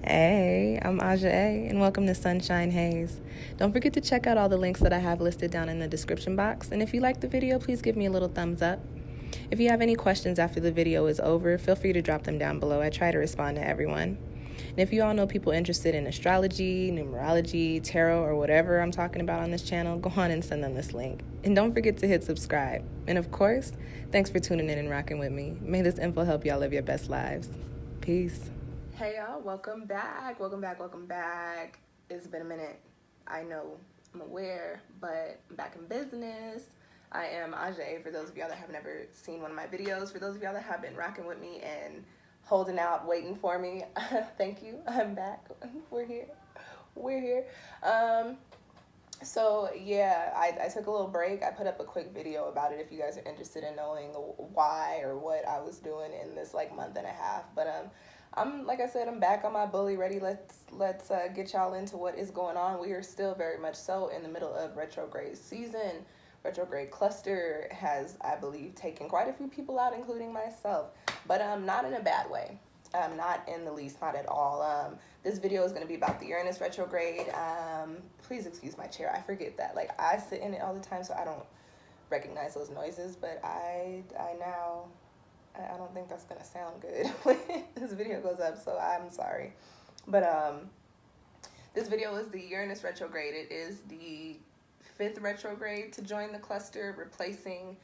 Hey, I'm Aja A, and welcome to Sunshine Haze. Don't forget to check out all the links that I have listed down in the description box, and if you like the video, please give me a little thumbs up. If you have any questions after the video is over, feel free to drop them down below. I try to respond to everyone. And if you all know people interested in astrology, numerology, tarot, or whatever I'm talking about on this channel, go on and send them this link. And don't forget to hit subscribe. And of course, thanks for tuning in and rocking with me. May this info help y'all live your best lives. Peace. Hey y'all, welcome back. It's been a minute. I know, I'm aware, but I'm back in business. I am Aja A, for those of y'all that have never seen one of my videos. For those of y'all that have been rocking with me and holding out, waiting for me, thank you. I'm back. We're here. So yeah, I took a little break. I put up a quick video about it if you guys are interested in knowing why or what I was doing in this like month and a half. But I'm, like I said, I'm back on my bully ready. Let's get y'all into what is going on. We are still very much so in the middle of retrograde season. Retrograde cluster has, I believe, taken quite a few people out, including myself, but not in a bad way. Not in the least, not at all. This video is going to be about the Uranus retrograde. Please excuse my chair. I forget that. Like, I sit in it all the time, so I don't recognize those noises, but I don't think that's going to sound good when this video goes up, so I'm sorry. But this video is the Uranus retrograde. It is the 5th retrograde to join the cluster, replacing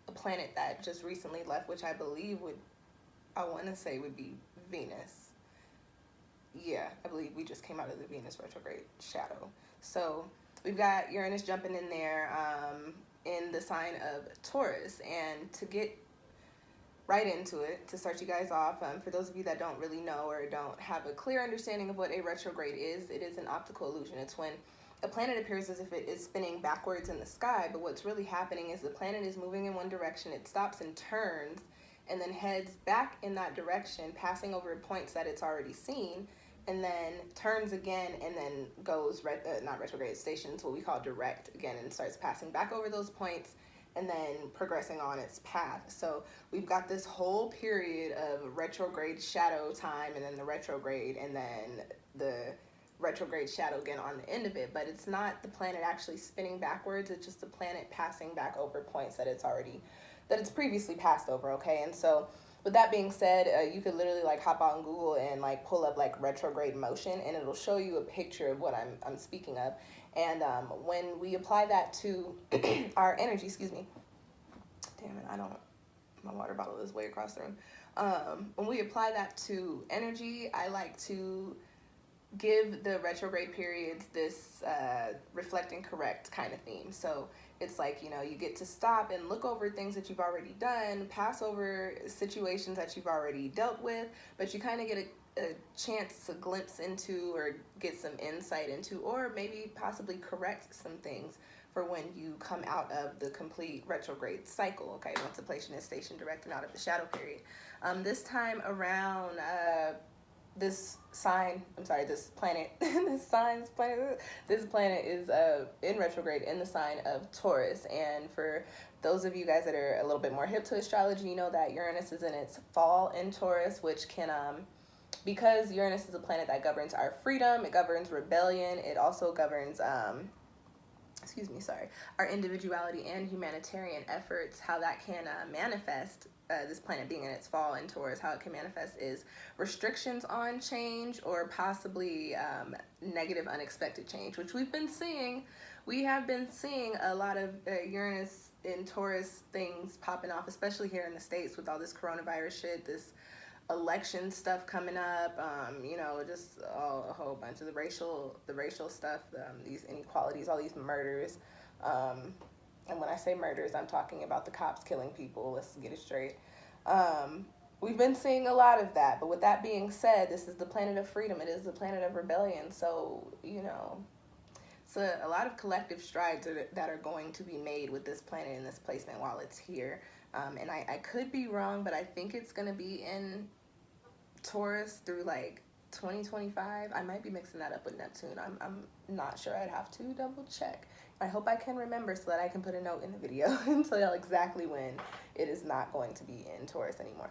a planet that just recently left, which I believe I want to say would be Venus. Yeah, I believe we just came out of the Venus retrograde shadow. So we've got Uranus jumping in there in the sign of Taurus. And to get right into it, to start you guys off, for those of you that don't really know or don't have a clear understanding of what a retrograde is, it is an optical illusion. It's when a planet appears as if it is spinning backwards in the sky, but what's really happening is the planet is moving in one direction, it stops and turns, and then heads back in that direction, passing over points that it's already seen, and then turns again, and then goes, not retrograde, stations, what we call direct again, and starts passing back over those points, and then progressing on its path. So we've got this whole period of retrograde shadow time, and then the retrograde, and then the retrograde shadow again on the end of it. But it's not the planet actually spinning backwards, it's just the planet passing back over points that it's previously passed over, okay? And so with that being said, you could literally like hop on Google and like pull up like retrograde motion, and it'll show you a picture of what I'm speaking of. And when we apply that to our energy, excuse me, damn it, my water bottle is way across the room. When we apply that to energy, I like to give the retrograde periods this reflect and correct kind of theme. So it's like, you get to stop and look over things that you've already done, pass over situations that you've already dealt with, but you kind of get a chance to glimpse into or get some insight into, or maybe possibly correct some things for when you come out of the complete retrograde cycle, okay, once the planet is stationed direct and out of the shadow period. This time around, this planet is in retrograde in the sign of Taurus. And for those of you guys that are a little bit more hip to astrology, you know that Uranus is in its fall in Taurus, which can because Uranus is a planet that governs our freedom, it governs rebellion, it also governs our individuality and humanitarian efforts. How that can manifest, this planet being in its fall in Taurus, how it can manifest is restrictions on change, or possibly negative unexpected change, which we've been seeing. We have been seeing a lot of Uranus in Taurus things popping off, especially here in the States with all this coronavirus shit, this election stuff coming up, just a whole bunch of the racial stuff, these inequalities, all these murders, and when I say murders, I'm talking about the cops killing people. Let's get it straight. We've been seeing a lot of that, but with that being said, this is the planet of freedom. It is the planet of rebellion. So, it's a lot of collective strides that are going to be made with this planet in this placement while it's here. And I could be wrong, but I think it's going to be in Taurus through like 2025. I might be mixing that up with Neptune. I'm not sure. I'd have to double check. I hope I can remember so that I can put a note in the video and tell y'all exactly when it is not going to be in Taurus anymore.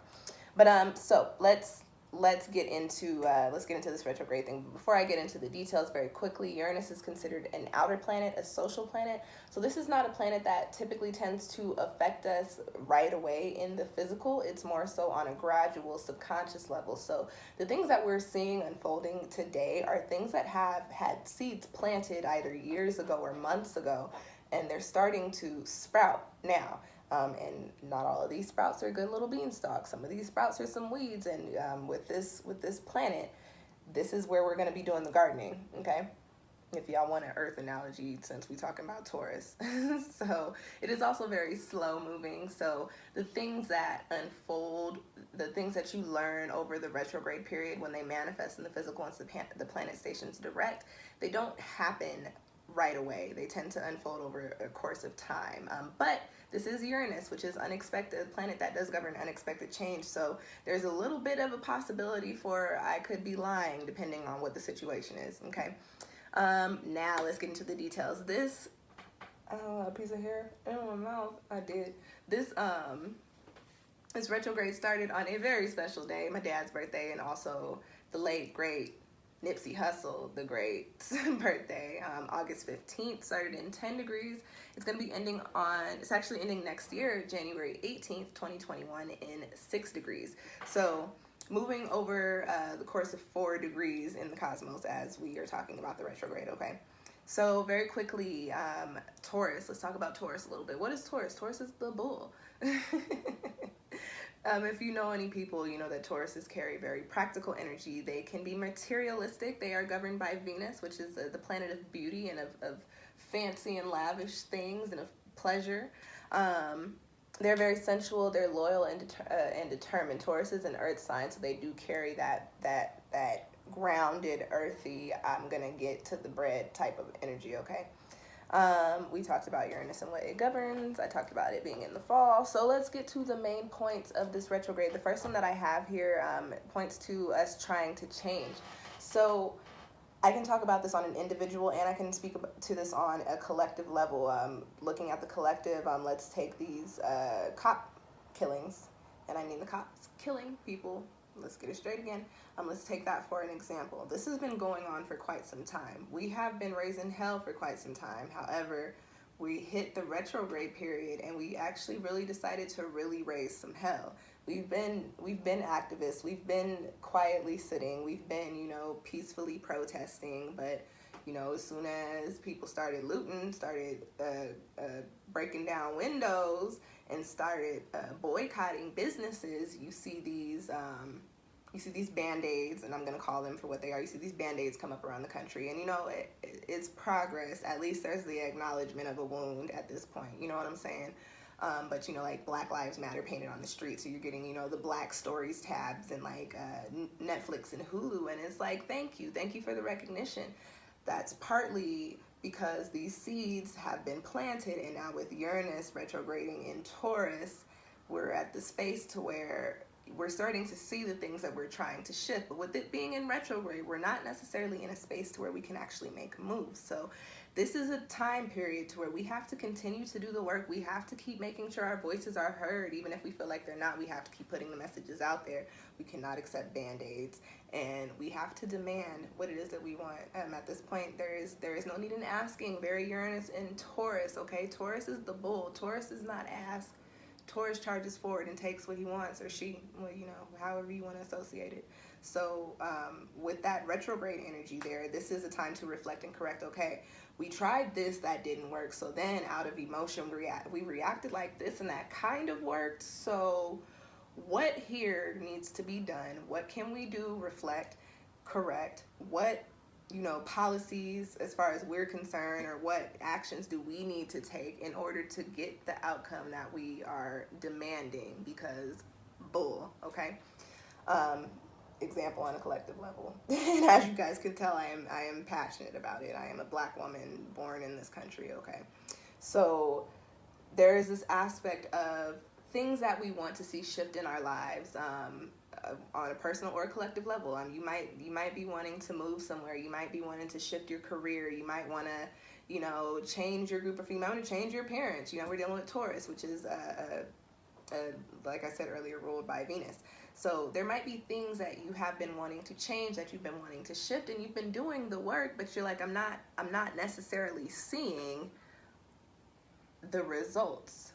But so let's let's get into this retrograde thing. But before I get into the details, very quickly, Uranus is considered an outer planet, a social planet. So this is not a planet that typically tends to affect us right away in the physical. It's more so on a gradual subconscious level. So the things that we're seeing unfolding today are things that have had seeds planted either years ago or months ago, and they're starting to sprout now. And not all of these sprouts are good little beanstalks. Some of these sprouts are some weeds. And with this planet, this is where we're going to be doing the gardening. Okay, if y'all want an Earth analogy, since we're talking about Taurus. So it is also very slow moving. So the things that unfold, the things that you learn over the retrograde period when they manifest in the physical once the planet stations direct, they don't happen right away. They tend to unfold over a course of time. But this is Uranus, which is unexpected, a planet that does govern unexpected change. So there's a little bit of a possibility for I could be lying depending on what the situation is. Okay. Now let's get into the details. This, a piece of hair in my mouth. I did. This retrograde started on a very special day, my dad's birthday, and also the late great Nipsey Hussle, the great's birthday. August 15th, started in 10 degrees. It's actually ending next year, January 18th, 2021 in 6 degrees. So moving over the course of 4 degrees in the cosmos as we are talking about the retrograde, okay? So very quickly, Taurus, let's talk about Taurus a little bit. What is Taurus? Taurus is the bull. If you know any people, you know that Tauruses carry very practical energy. They can be materialistic. They are governed by Venus, which is the planet of beauty and of fancy and lavish things and of pleasure. They're very sensual. They're loyal and determined. Taurus is an earth sign, so they do carry that grounded, earthy, I'm gonna get to the bread type of energy. Okay. We talked about Uranus and what it governs. I talked about it being in the fall. So let's get to the main points of this retrograde. The first one that I have here points to us trying to change. So I can talk about this on an individual, and I can speak to this on a collective level. Looking at the collective, let's take these cop killings, and I mean the cops killing people. Let's get it straight again. Let's take that for an example. This has been going on for quite some time. We have been raising hell for quite some time. However, we hit the retrograde period and we actually really decided to really raise some hell. We've been activists. We've been quietly sitting. We've been, peacefully protesting. But, as soon as people started looting, started breaking down windows, and started boycotting businesses, you see these Band-Aids, and I'm going to call them for what they are. You see these Band-Aids come up around the country, and it's progress. At least there's the acknowledgement of a wound at this point. You know what I'm saying? But like Black Lives Matter painted on the street, so you're getting the Black Stories tabs and like Netflix and Hulu, and it's like thank you for the recognition. That's partly because these seeds have been planted, and now with Uranus retrograding in Taurus, we're at the space to where we're starting to see the things that we're trying to shift. But with it being in retrograde, we're not necessarily in a space to where we can actually make moves. So this is a time period to where we have to continue to do the work. We have to keep making sure our voices are heard, even if we feel like they're not. We have to keep putting the messages out there. We cannot accept Band-Aids, and we have to demand what it is that we want. At this point, there is no need in asking. Very Uranus in Taurus, okay? Taurus is the bull. Taurus does not ask. Taurus charges forward and takes what he wants, or she, however you want to associate it. So with that retrograde energy there, this is a time to reflect and correct. Okay, we tried this, that didn't work. So then out of emotion, we reacted like this, and that kind of worked. So what here needs to be done? What can we do? Reflect, correct. What policies, as far as we're concerned, or what actions do we need to take in order to get the outcome that we are demanding? Because bull, okay? Example on a collective level. And as you guys can tell, I am passionate about it. I am a Black woman born in this country, okay? So there is this aspect of things that we want to see shift in our lives, on a personal or a collective level. You might be wanting to move somewhere. You might be wanting to shift your career. You might want to, change your group of people. You might want to change your parents. We're dealing with Taurus, which is, like I said earlier, ruled by Venus. So there might be things that you have been wanting to change, that you've been wanting to shift, and you've been doing the work, but you're like, I'm not necessarily seeing the results.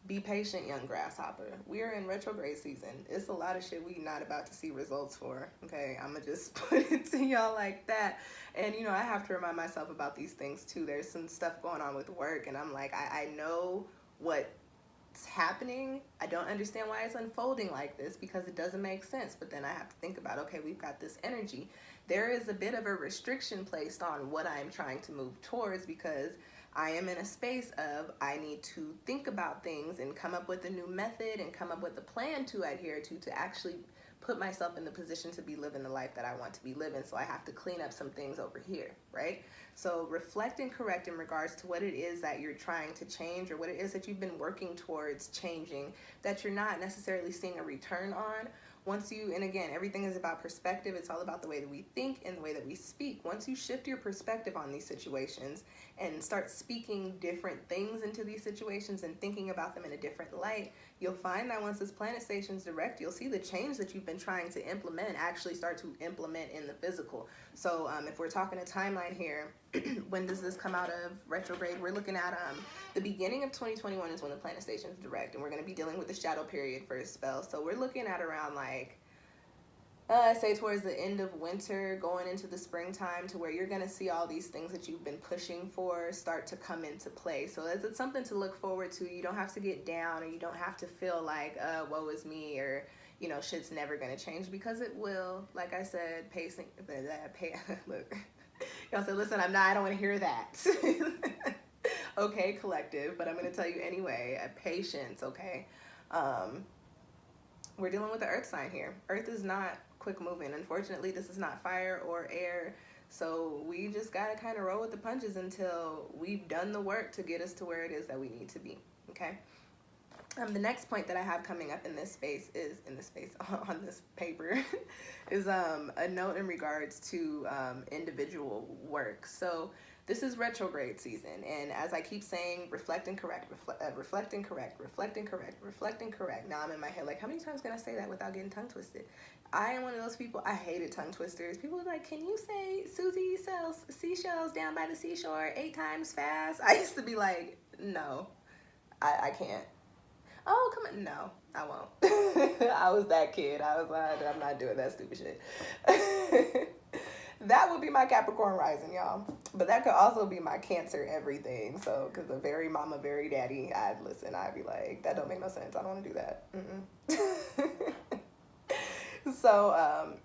Be patient, young grasshopper. We are in retrograde season. It's a lot of shit we not about to see results for. Okay, I'm gonna just put it to y'all like that. And I have to remind myself about these things too. There's some stuff going on with work, and I'm like, I know what's happening. I don't understand why it's unfolding like this, because it doesn't make sense. But then I have to think about, okay, we've got this energy. There is a bit of a restriction placed on what I'm trying to move towards, because I am in a space of, I need to think about things and come up with a new method and come up with a plan to adhere to actually put myself in the position to be living the life that I want to be living. So I have to clean up some things over here, right? So reflect and correct in regards to what it is that you're trying to change, or what it is that you've been working towards changing that you're not necessarily seeing a return on. And again, everything is about perspective. It's all about the way that we think and the way that we speak. Once you shift your perspective on these situations and start speaking different things into these situations and thinking about them in a different light, you'll find that once this planet station's direct, you'll see the change that you've been trying to implement actually start to implement in the physical. So if we're talking a timeline here, when does this come out of retrograde? We're looking at the beginning of 2021 is when the planet station is direct, and we're going to be dealing with the shadow period for a spell. So we're looking at around like say towards the end of winter going into the springtime, to where you're going to see all these things that you've been pushing for start to come into play. So it's something to look forward to. You don't have to get down, or you don't have to feel like woe is me, or shit's never going to change, because it will. Like I said, look, y'all said, listen, I don't want to hear that. Okay, collective, but I'm going to tell you anyway, patience, okay? We're dealing with the earth sign here. Earth is not quick moving. Unfortunately, this is not fire or air. So we just got to kind of roll with the punches until we've done the work to get us to where it is that we need to be, okay? The next point that I have coming up in this space on this paper is a note in regards to individual work. So this is retrograde season, and as I keep saying, reflect and correct, reflect and correct, reflect and correct, reflect and correct. Now I'm in my head like, how many times can I say that without getting tongue twisted? I am one of those people, I hated tongue twisters. People are like, can you say Susie sells seashells down by the seashore 8 times fast? I used to be like, no, I can't. Oh, come on. No, I won't. I was that kid. I was like, I'm not doing that stupid shit. That would be my Capricorn rising, y'all. But that could also be my Cancer everything. So, because a very mama, very daddy, I'd be like, that don't make no sense. I don't want to do that. So,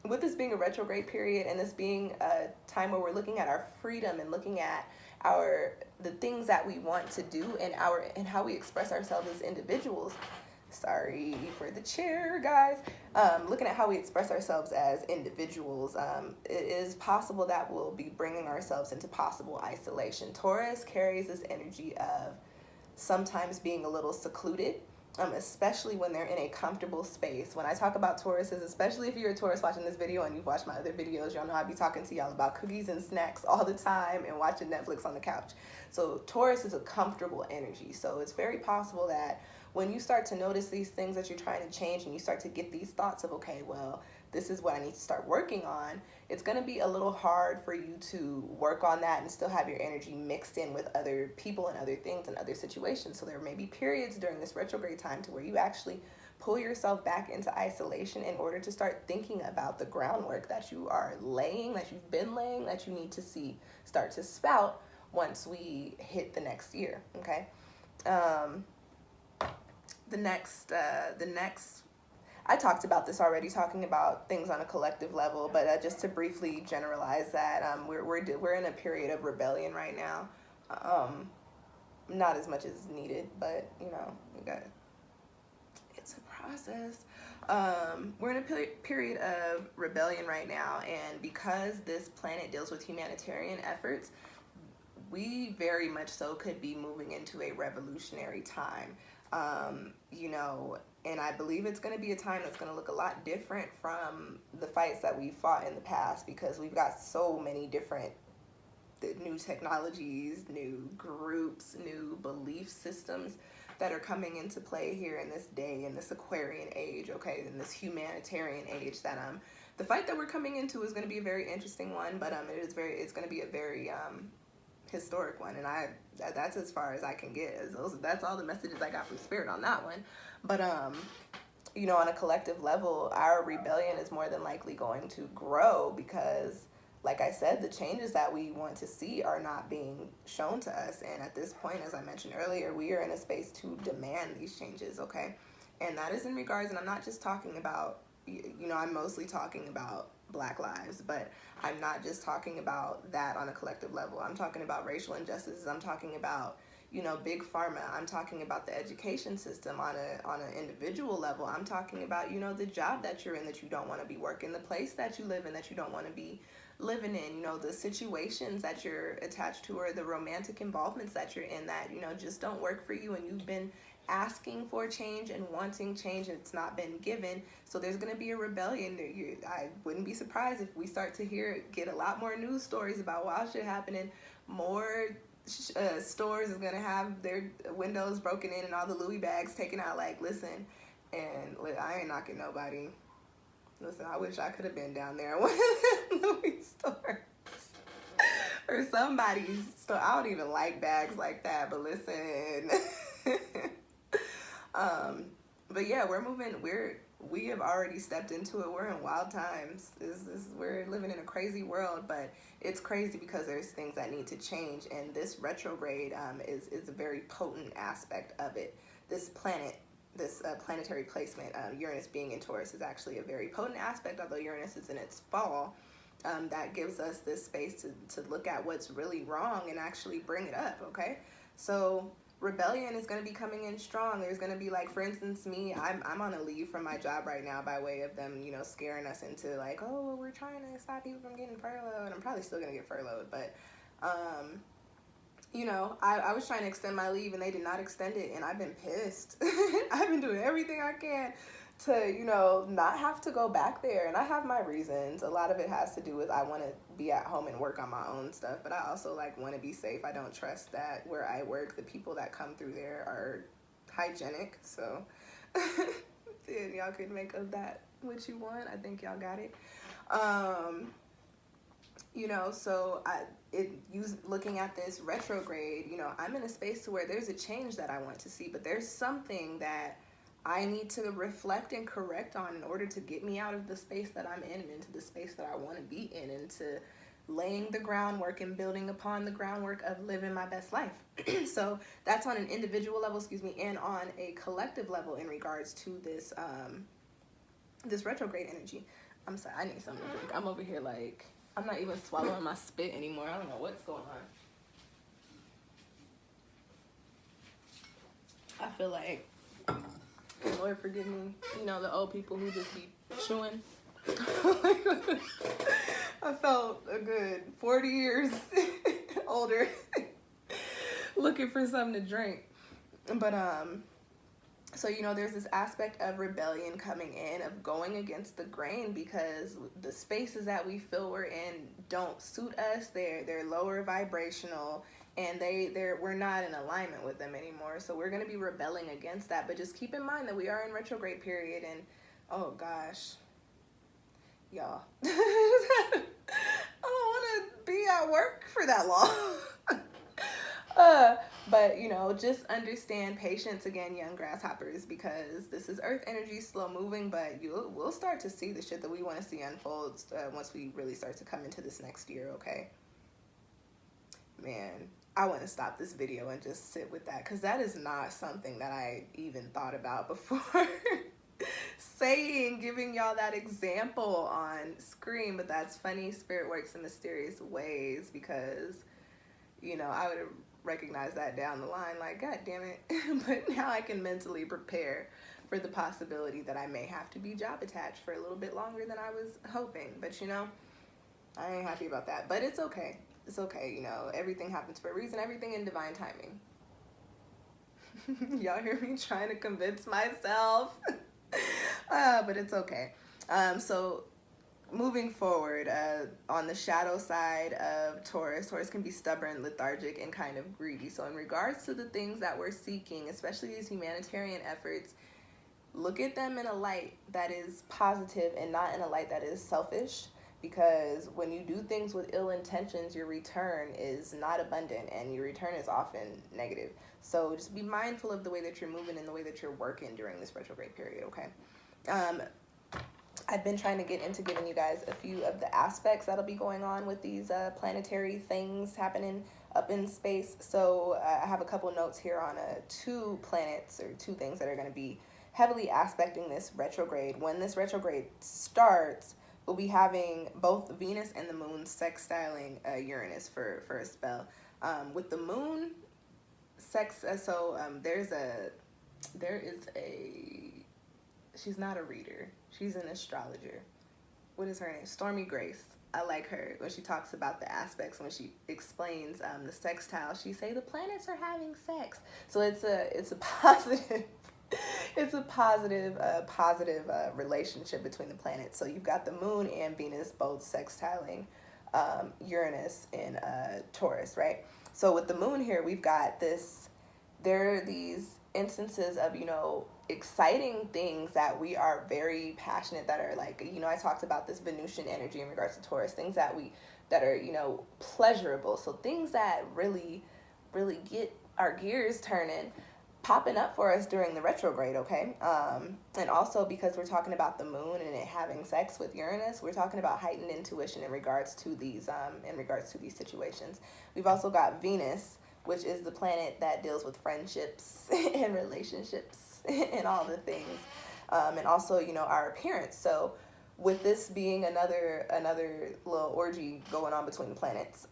with this being a retrograde period, and this being a time where we're looking at our freedom and looking at the things that we want to do, and how we express ourselves as individuals. Sorry for the chair, guys. Looking at how we express ourselves as individuals, it is possible that we'll be bringing ourselves into possible isolation. Taurus carries this energy of sometimes being a little secluded, especially when they're in a comfortable space. When I talk about Tauruses, especially if you're a Taurus watching this video and you've watched my other videos, y'all know I be talking to y'all about cookies and snacks all the time and watching Netflix on the couch. So Taurus is a comfortable energy. So it's very possible that when you start to notice these things that you're trying to change, and you start to get these thoughts of, okay, well, this is what I need to start working on, it's going to be a little hard for you to work on that and still have your energy mixed in with other people and other things and other situations. So there may be periods during this retrograde time to where you actually pull yourself back into isolation in order to start thinking about the groundwork that you are laying, that you've been laying, that you need to see start to spout once we hit the next year, okay? The next, I talked about this already, talking about things on a collective level, but just to briefly generalize that, we're in a period of rebellion right now. Not as much as needed, but it's a process. We're in a period of rebellion right now, and because this planet deals with humanitarian efforts, we very much so could be moving into a revolutionary time. And I believe it's going to be a time that's going to look a lot different from the fights that we fought in the past, because we've got so many different new technologies, new groups, new belief systems that are coming into play here in this day, in this Aquarian age, okay, in this humanitarian age, that the fight that we're coming into is going to be a very interesting one, but it's going to be a very historic one, and that's as far as I can get. That's all the messages I got from Spirit on that one. But you know, on a collective level, our rebellion is more than likely going to grow because, like I said, the changes that we want to see are not being shown to us. And at this point, as I mentioned earlier, we are in a space to demand these changes, okay? And that is in regards, and I'm not just talking about, you know, I'm mostly talking about Black lives, but I'm not just talking about that on a collective level. I'm talking about racial injustices. I'm talking about, you know, big pharma. I'm talking about the education system on an individual level. I'm talking about, you know, the job that you're in that you don't want to be working, the place that you live in that you don't want to be living in, you know, the situations that you're attached to or the romantic involvements that you're in that, you know, just don't work for you, and you've been asking for change and wanting change and it's not been given. So there's going to be a rebellion. I wouldn't be surprised if we start to get a lot more news stories about wild shit happening. More stores is going to have their windows broken in and all the Louis bags taken out. Like, listen, and I ain't knocking nobody. Listen, I wish I could have been down there at one of the Louis stores or somebody's store. I don't even like bags like that, but listen. But yeah, we're moving. We have already stepped into it. We're in wild times. We're living in a crazy world, but it's crazy because there's things that need to change, and this retrograde is a very potent aspect of it. This planet, this planetary placement, Uranus being in Taurus, is actually a very potent aspect, although Uranus is in its fall. That gives us this space to look at what's really wrong and actually bring it up, okay? So rebellion is going to be coming in strong. There's going to be, like, for instance, me, I'm on a leave from my job right now by way of them, you know, scaring us into like, oh, well, we're trying to stop people from getting furloughed. I'm probably still going to get furloughed, but you know, I was trying to extend my leave and they did not extend it, and I've been pissed. I've been doing everything I can to, you know, not have to go back there, and I have my reasons. A lot of it has to do with I want to be at home and work on my own stuff, but I also, like, want to be safe. I don't trust that where I work, the people that come through there are hygienic, so then y'all could make of that what you want. I think y'all got it. You know, so looking at this retrograde, you know, I'm in a space to where there's a change that I want to see, but there's something that I need to reflect and correct on in order to get me out of the space that I'm in and into the space that I want to be in, and to laying the groundwork and building upon the groundwork of living my best life. So that's on an individual level, and on a collective level in regards to this this retrograde energy. I'm sorry, I need something to drink. I'm over here like, I'm not even swallowing my spit anymore. I don't know what's going on. I feel like, Lord forgive me, you know, the old people who just be chewing. I felt a good 40 years older looking for something to drink. But so, you know, there's this aspect of rebellion coming in, of going against the grain, because the spaces that we feel we're in don't suit us. They're lower vibrational, and we're not in alignment with them anymore. So we're going to be rebelling against that. But just keep in mind that we are in retrograde period, and oh gosh, y'all, I don't want to be at work for that long. But, you know, just understand patience, again, young grasshoppers, because this is earth energy, slow moving, but we'll start to see the shit that we want to see unfold once we really start to come into this next year, okay? Man, I want to stop this video and just sit with that, because that is not something that I even thought about before giving y'all that example on screen. But that's funny. Spirit works in mysterious ways, because, you know, I would have recognized that down the line, like, God damn it. But now I can mentally prepare for the possibility that I may have to be job attached for a little bit longer than I was hoping. But, you know, I ain't happy about that, but it's okay. It's okay, you know, everything happens for a reason, everything in divine timing. Y'all hear me trying to convince myself? But it's okay. So moving forward, on the shadow side of Taurus, Taurus can be stubborn, lethargic, and kind of greedy. So in regards to the things that we're seeking, especially these humanitarian efforts, look at them in a light that is positive and not in a light that is selfish, because when you do things with ill intentions, your return is not abundant and your return is often negative. So just be mindful of the way that you're moving and the way that you're working during this retrograde period, okay? I've been trying to get into giving you guys a few of the aspects that'll be going on with these planetary things happening up in space. So I have a couple notes here on 2 planets or 2 things that are going to be heavily aspecting this retrograde. When this retrograde starts, we'll be having both Venus and the moon sextiling Uranus for a spell. With the moon there is a, she's not a reader, she's an astrologer. What is her name? Stormy Grace. I like her when she talks about the aspects. When she explains the sextile, she say the planets are having sex. So it's a positive it's a positive relationship between the planets. So you've got the moon and Venus both sextiling Uranus in Taurus, right? So with the moon here, we've got this, there are these instances of, you know, exciting things that we are very passionate, that are like, you know, I talked about this Venusian energy in regards to Taurus, things that are, you know, pleasurable. So things that really get our gears turning, popping up for us during the retrograde, okay? And also because we're talking about the moon and it having sex with Uranus, we're talking about heightened intuition in regards to these situations. We've also got Venus, which is the planet that deals with friendships and relationships and all the things, and also, you know, our appearance. So with this being another little orgy going on between the planets,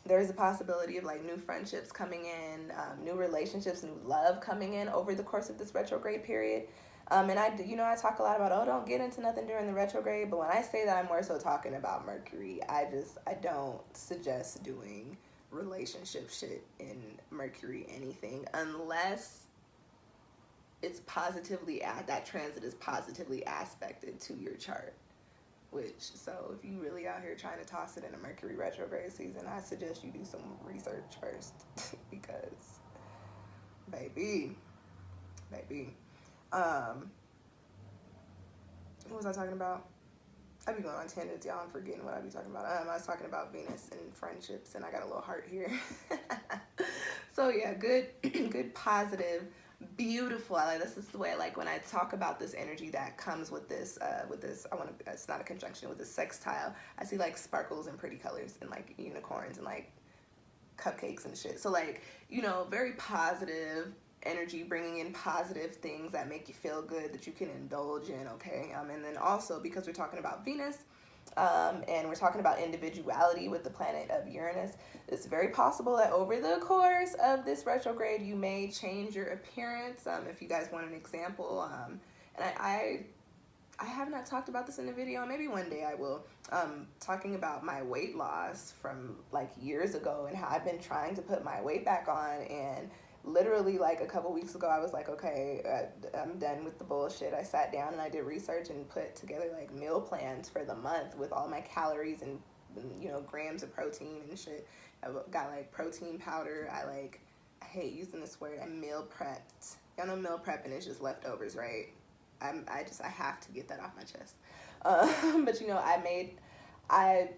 there's a possibility of like new friendships coming in, new relationships, new love coming in over the course of this retrograde period. And I talk a lot about, don't get into nothing during the retrograde, but when I say that, I'm more so talking about Mercury. I don't suggest doing relationship shit in Mercury anything unless it's positively, that transit is positively aspected to your chart. So if you really out here trying to toss it in a Mercury retrograde season, I suggest you do some research first because baby, what was I talking about? I be going on tangents, y'all. I'm forgetting what I be talking about. I was talking about Venus and friendships, and I got a little heart here. So yeah, good, positive, beautiful. This is the way I like when I talk about this energy that comes with this. It's not a conjunction with the sextile. I see like sparkles and pretty colors and like unicorns and like cupcakes and shit. So like, you know, very positive energy, bringing in positive things that make you feel good, that you can indulge in, okay? And then also, because we're talking about Venus, and we're talking about individuality with the planet of Uranus, it's very possible that over the course of this retrograde, you may change your appearance. If you guys want an example, and I have not talked about this in a video, maybe one day I will, talking about my weight loss from like years ago and how I've been trying to put my weight back on. And literally like a couple weeks ago, I was like, okay, I'm done with the bullshit. I sat down and I did research and put together like meal plans for the month with all my calories and, you know, grams of protein and shit. I got like protein powder. I hate using this word. I meal prepped. Y'all know meal prepping is just leftovers, right? I have to get that off my chest. But you know, I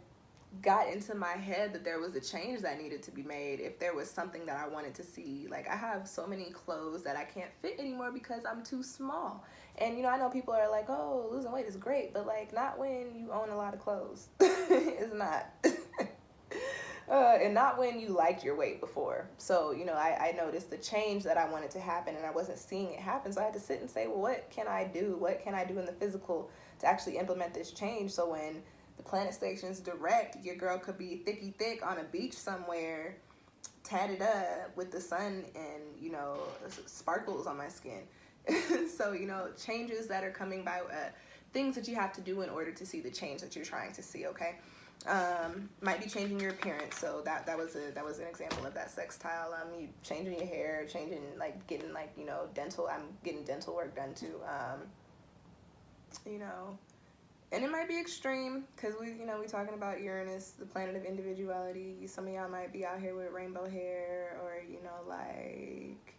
got into my head that there was a change that needed to be made if there was something that I wanted to see. Like, I have so many clothes that I can't fit anymore because I'm too small. And you know, I know people are like, oh, losing weight is great, but like, not when you own a lot of clothes. It's not. And not when you liked your weight before. So, you know, I noticed the change that I wanted to happen and I wasn't seeing it happen. So I had to sit and say, well, what can I do? What can I do in the physical to actually implement this change? So when the planet station's direct, your girl could be thicky thick on a beach somewhere, tatted up with the sun and, you know, sparkles on my skin. So, you know, changes that are coming by, things that you have to do in order to see the change that you're trying to see, okay? Might be changing your appearance. So that was an example of that sextile. You changing your hair, changing, like, getting, like, you know, dental. I'm getting dental work done too. You know, And it might be extreme because we talking about Uranus, the planet of individuality. Some of y'all might be out here with rainbow hair, or like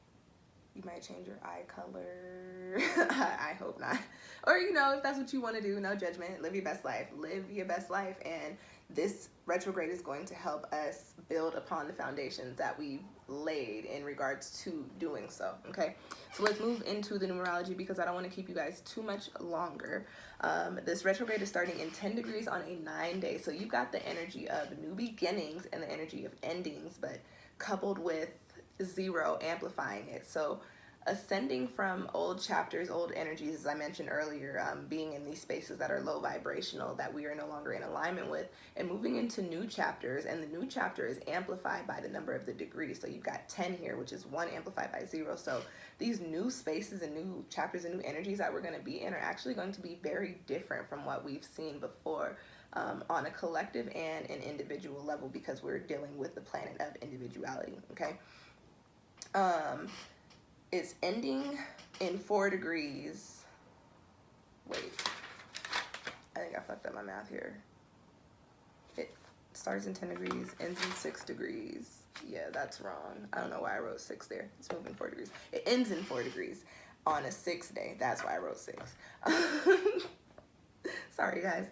you might change your eye color. I hope not. Or if that's what you want to do, no judgment. Live your best life. Live your best life. And this retrograde is going to help us build upon the foundations that we've laid in regards to doing so. Okay, so let's move into the numerology because I don't want to keep you guys too much longer. This retrograde is starting in 10 degrees on a 9-day. So you've got the energy of new beginnings and the energy of endings, but coupled with 0 amplifying it. So ascending from old chapters, old energies, as I mentioned earlier, being in these spaces that are low vibrational, that we are no longer in alignment with, and moving into new chapters. And the new chapter is amplified by the number of the degrees. So you've got 10 here, which is 1 amplified by 0. So these new spaces and new chapters and new energies that we're going to be in are actually going to be very different from what we've seen before, on a collective and an individual level, because we're dealing with the planet of individuality. Okay. It's ending in 4 degrees. Wait, I think I fucked up my math here. It starts in 10 degrees, ends in 6 degrees. Yeah, that's wrong. I don't know why I wrote 6 there. It's moving 4 degrees. It ends in 4 degrees on a 6th day. That's why I wrote 6. Sorry, guys.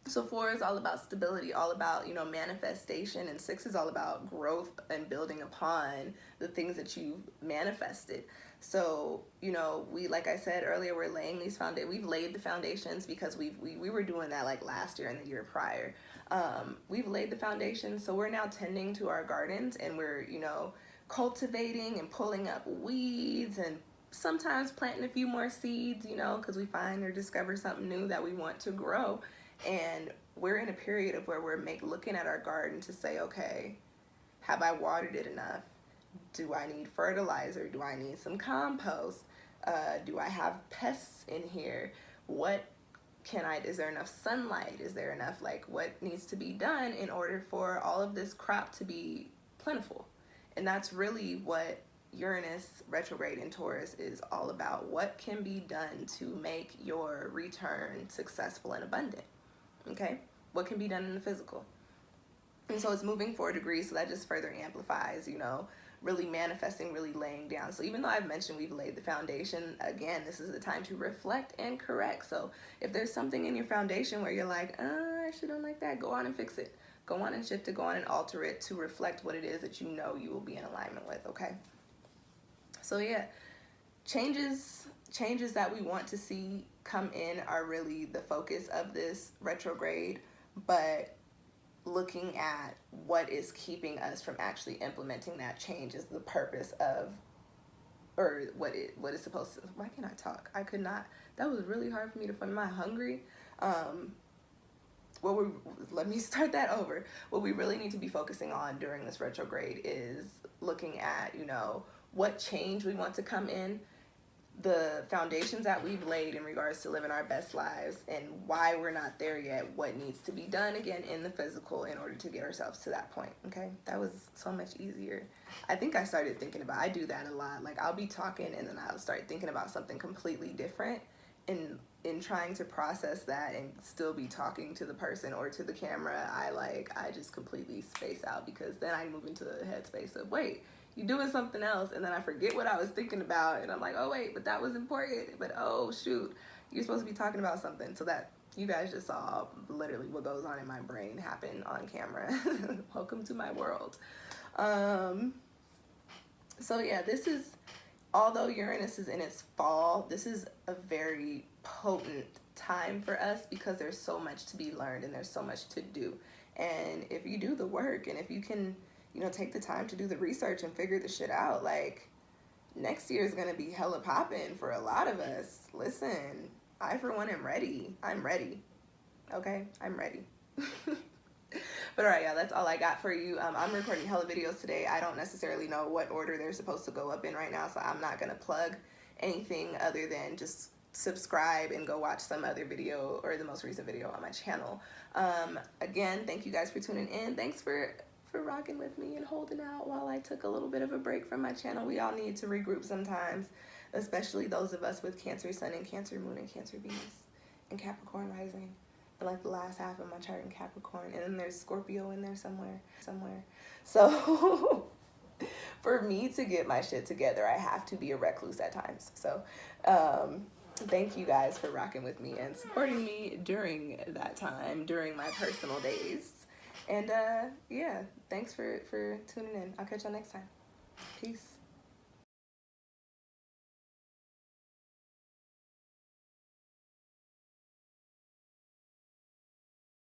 So 4 is all about stability, all about, manifestation, and 6 is all about growth and building upon the things that you've manifested. So, we, like I said earlier, we're laying these we've laid the foundations because we were doing that like last year and the year prior. We've laid the foundations, so we're now tending to our gardens, and we're, cultivating and pulling up weeds, and sometimes planting a few more seeds, because we find or discover something new that we want to grow. And we're in a period of where we're looking at our garden to say, okay, have I watered it enough? Do I need fertilizer? Do I need some compost? Do I have pests in here? Is there enough sunlight? Is there enough, what needs to be done in order for all of this crop to be plentiful? And that's really what Uranus retrograde in Taurus is all about. What can be done to make your return successful and abundant? Okay, what can be done in the physical? And so it's moving 4 degrees, so that just further amplifies, really manifesting, really laying down. So even though I've mentioned we've laid the foundation, again, this is the time to reflect and correct. So if there's something in your foundation where you're like, I shouldn't like that, go on and fix it. Go on and shift it, go on and alter it to reflect what it is that you will be in alignment with, okay? So yeah, changes that we want to see come in are really the focus of this retrograde, but looking at what is keeping us from actually implementing that change is the purpose of, or what is supposed to. Why can't I talk? I could not. That was really hard for me to find. Am I hungry? Let me start that over. What we really need to be focusing on during this retrograde is looking at, what change we want to come in, the foundations that we've laid in regards to living our best lives, and why we're not there yet, what needs to be done again in the physical in order to get ourselves to that point. Okay, that was so much easier. I think I started thinking about, I do that a lot. Like, I'll be talking and then I'll start thinking about something completely different, and in trying to process that and still be talking to the person or to the camera, I just completely space out, because then I move into the headspace of, wait, you're doing something else, and then I forget what I was thinking about, and I'm like, oh wait, but that was important, but oh shoot, you're supposed to be talking about something. So that you guys just saw literally what goes on in my brain happen on camera. Welcome to my world. So yeah, this is, although Uranus is in its fall, this is a very potent time for us, because there's so much to be learned and there's so much to do. And if you do the work, and if you can, take the time to do the research and figure the shit out, like, next year is going to be hella popping for a lot of us. Listen, I, for one, am ready. I'm ready. Okay? I'm ready. But all right, yeah, that's all I got for you. I'm recording hella videos today. I don't necessarily know what order they're supposed to go up in right now, so I'm not going to plug anything other than just subscribe and go watch some other video, or the most recent video on my channel. Again, thank you guys for tuning in. Thanks for rocking with me and holding out while I took a little bit of a break from my channel. We all need to regroup sometimes, especially those of us with Cancer Sun and Cancer Moon and Cancer Venus and Capricorn rising. And like the last half of my chart in Capricorn. And then there's Scorpio in there somewhere. So for me to get my shit together, I have to be a recluse at times. So thank you guys for rocking with me and supporting me during that time, during my personal days. And yeah, thanks for tuning in. I'll catch y'all next time. Peace.